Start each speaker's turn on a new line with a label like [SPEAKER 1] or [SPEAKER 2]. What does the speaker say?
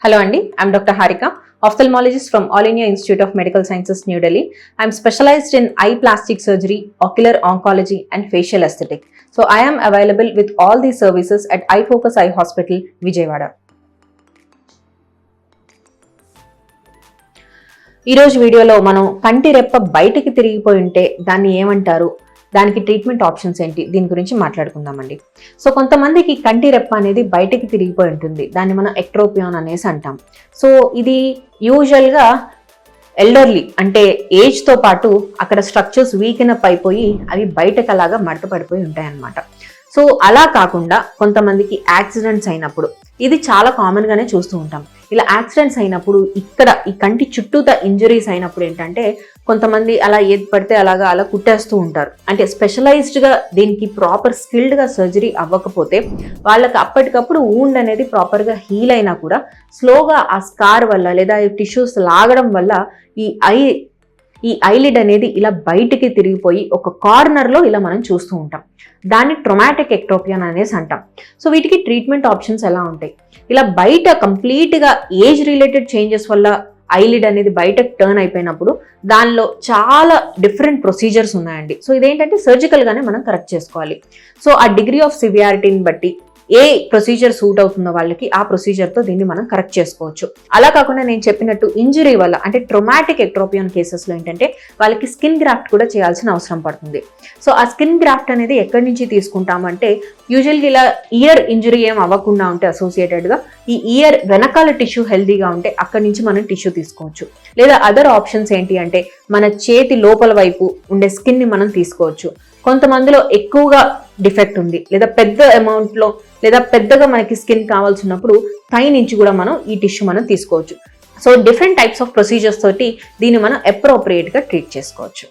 [SPEAKER 1] Hello Andy, I'm Dr. Harika, ophthalmologist from All India Institute of Medical Sciences, New Delhi. I'm specialized in eye plastic surgery, ocular oncology and facial aesthetic. So I am available with all these services at Eye Focus Eye Hospital, Vijayawada. ఈ రోజు వీడియోలో మనం కంటి రెప్ప బయటికి తిరిగిపోయి ఉంటే దాన్ని ఏమంటారు, దానికి ట్రీట్మెంట్ ఆప్షన్స్ ఏంటి, దీని గురించి మాట్లాడుకుందామండి. సో కొంతమందికి కంటి రెప్ప అనేది బయటికి తిరిగిపోయి ఉంటుంది, దాన్ని మనం ఎక్ట్రోపియాన్ అనేసి అంటాం. సో ఇది యూజువల్గా ఎల్డర్లీ అంటే ఏజ్తో పాటు అక్కడ స్ట్రక్చర్స్ వీకెన్ అప్ అయిపోయి అవి బయటకు అలాగా మడత పడిపోయి ఉంటాయి అన్నమాట. సో అలా కాకుండా కొంతమందికి యాక్సిడెంట్స్ అయినప్పుడు, ఇది చాలా కామన్ గానే చూస్తూ ఉంటాం. ఇలా యాక్సిడెంట్స్ అయినప్పుడు ఇక్కడ ఈ కంటి చుట్టూత ఇంజరీస్ అయినప్పుడు ఏంటంటే కొంతమంది అలా ఏది పడితే అలా కుట్టేస్తూ ఉంటారు. అంటే స్పెషలైజ్డ్గా దీనికి ప్రాపర్ స్కిల్డ్గా సర్జరీ అవ్వకపోతే వాళ్ళకి అప్పటికప్పుడు వూండ్ అనేది ప్రాపర్గా హీల్ అయినా కూడా స్లోగా ఆ స్కార్ వల్ల లేదా టిష్యూస్ లాగడం వల్ల ఈ ఐలిడ్ అనేది ఇలా బయటికి తిరిగిపోయి ఒక కార్నర్లో ఇలా మనం చూస్తూ ఉంటాం. దాన్ని ట్రొమాటిక్ ఎక్ట్రోపియాన్ అనేసి అంటాం. సో వీటికి ట్రీట్మెంట్ ఆప్షన్స్ ఎలా ఉంటాయి? ఇలా బయట కంప్లీట్గా ఏజ్ రిలేటెడ్ చేంజెస్ వల్ల ఐలిడ్ అనేది బయటకు టర్న్ అయిపోయినప్పుడు దానిలో చాలా డిఫరెంట్ ప్రొసీజర్స్ ఉన్నాయండి. సో ఇదేంటంటే సర్జికల్గానే మనం కరెక్ట్ చేసుకోవాలి. సో ఆ డిగ్రీ ఆఫ్ సివియారిటీని బట్టి ఏ ప్రొసీజర్ సూట్ అవుతుందో వాళ్ళకి ఆ ప్రొసీజర్తో దీన్ని మనం కరెక్ట్ చేసుకోవచ్చు. అలా కాకుండా నేను చెప్పినట్టు ఇంజరీ వల్ల అంటే ట్రొమాటిక్ ఎక్ట్రోపియాన్ కేసెస్లో ఏంటంటే వాళ్ళకి స్కిన్ గ్రాఫ్ట్ కూడా చేయాల్సిన అవసరం పడుతుంది. సో ఆ స్కిన్ గ్రాఫ్ట్ అనేది ఎక్కడి నుంచి తీసుకుంటామంటే యూజువల్గా ఇలా ఇయర్ ఇంజరీ ఏం అవ్వకుండా ఉంటే అసోసియేటెడ్గా ఈ ఇయర్ వెనకాల టిష్యూ హెల్దీగా ఉంటే అక్కడి నుంచి మనం టిష్యూ తీసుకోవచ్చు. లేదా అదర్ ఆప్షన్స్ ఏంటి అంటే మన చేతి లోపల వైపు ఉండే స్కిన్ని మనం తీసుకోవచ్చు. కొంతమందిలో ఎక్కువగా డిఫెక్ట్ ఉంది లేదా పెద్ద అమౌంట్లో లేదా పెద్దగా మనకి స్కిన్ కావాల్సినప్పుడు థై నుంచి కూడా మనం ఈ టిష్యూ మనం తీసుకోవచ్చు. So different types of procedures తోటి దీన్ని మనం అప్రోప్రియేట్గా ట్రీట్ చేసుకోవచ్చు.